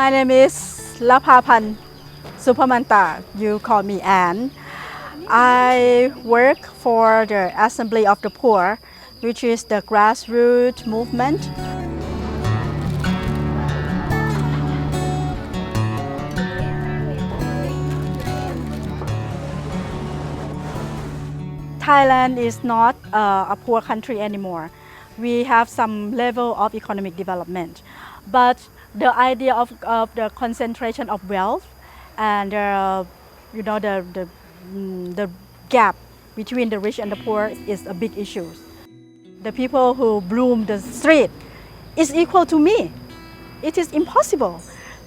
My name is Lapapan Supamanta. You call me Anne. I work for the Assembly of the Poor, which is the grassroots movement. Thailand is not a poor country anymore. We have some level of economic development, but the idea of the concentration of wealth and the gap between the rich and the poor is a big issue. The people who bloom the street is equal to me. It is impossible,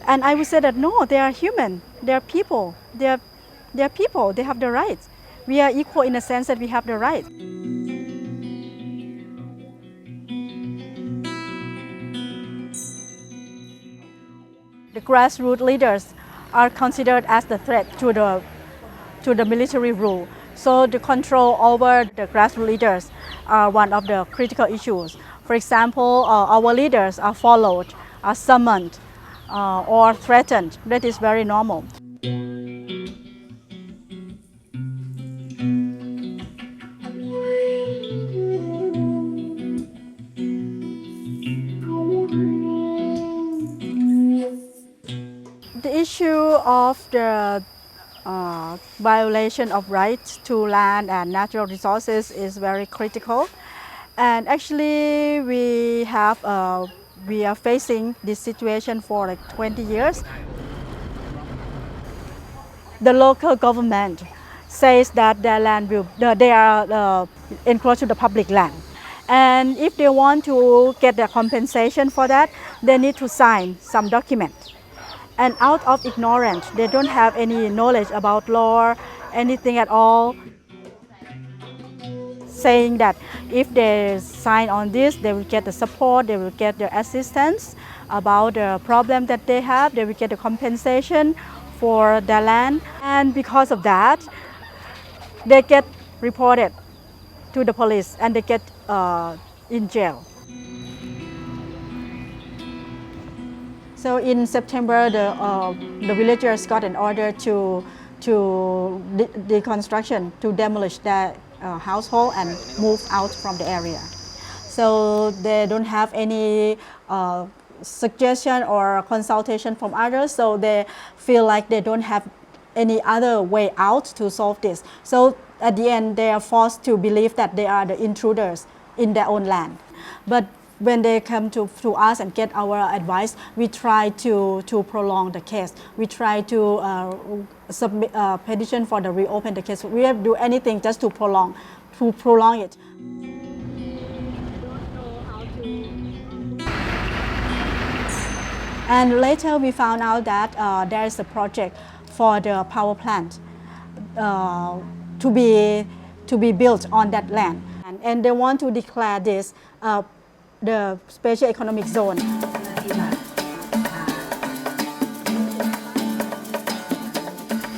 and I would say that no, they are human. They are people. They are people. They have the rights. We are equal in the sense that we have the right. The grassroots leaders are considered as the threat to the military rule. So the control over the grassroots leaders are one of the critical issues. For example, our leaders are followed, are summoned, or threatened. That is very normal. The issue of the violation of rights to land and natural resources is very critical, and actually we are facing this situation for like 20 years. The local government says that their land they are encroached to the public land, and if they want to get the compensation for that, they need to sign some document. And out of ignorance, they don't have any knowledge about law, anything at all, saying that if they sign on this, they will get the support, they will get the assistance about the problem that they have, they will get the compensation for their land. And because of that, they get reported to the police and they get in jail. So in September, the villagers got an order to deconstruction, to demolish their household and move out from the area. So they don't have any suggestion or consultation from others, so they feel like they don't have any other way out to solve this. So at the end, they are forced to believe that they are the intruders in their own land. But when they come to us and get our advice, we try to prolong the case. We try to submit a petition for the reopen the case. We have to do anything just to prolong it. And later we found out that there is a project for the power plant to be built on that land, and they want to declare this the special economic zone.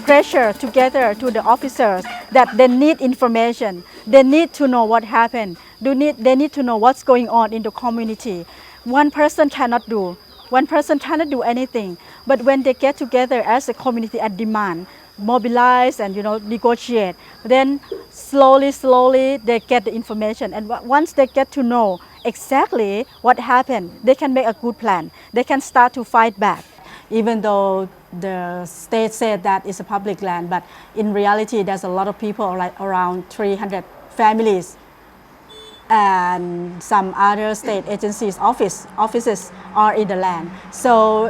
Pressure together to the officers that they need information, they need to know what happened, they need to know what's going on in the community. One person cannot do anything, but when they get together as a community and demand, mobilize and negotiate, then slowly they get the information, and once they get to know exactly what happened, they can make a good plan. They can start to fight back. Even though the state said that it's a public land, but in reality there's a lot of people, like around 300 families, and some other state agencies offices are in the land. So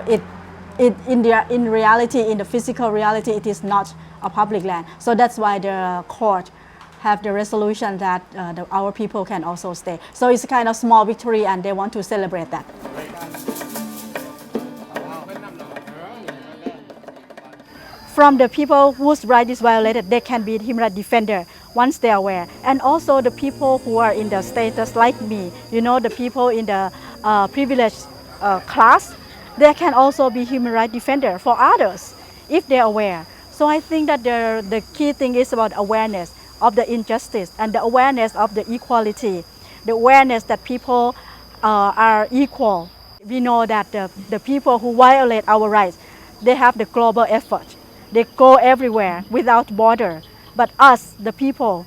in reality, in the physical reality, it is not a public land. So that's why the court have the resolution that our people can also stay. So it's a kind of small victory, and they want to celebrate that. From the people whose right is violated, they can be human rights defender once they are aware. And also the people who are in the status like me, the people in the privileged class, they can also be human rights defender for others if they are aware. So I think that the key thing is about awareness of the injustice and the awareness of the equality, the awareness that people are equal. We know that the people who violate our rights, they have the global effort. They go everywhere without border. But us, the people,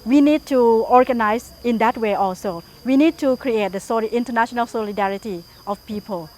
we need to organize in that way also. We need to create the international solidarity of people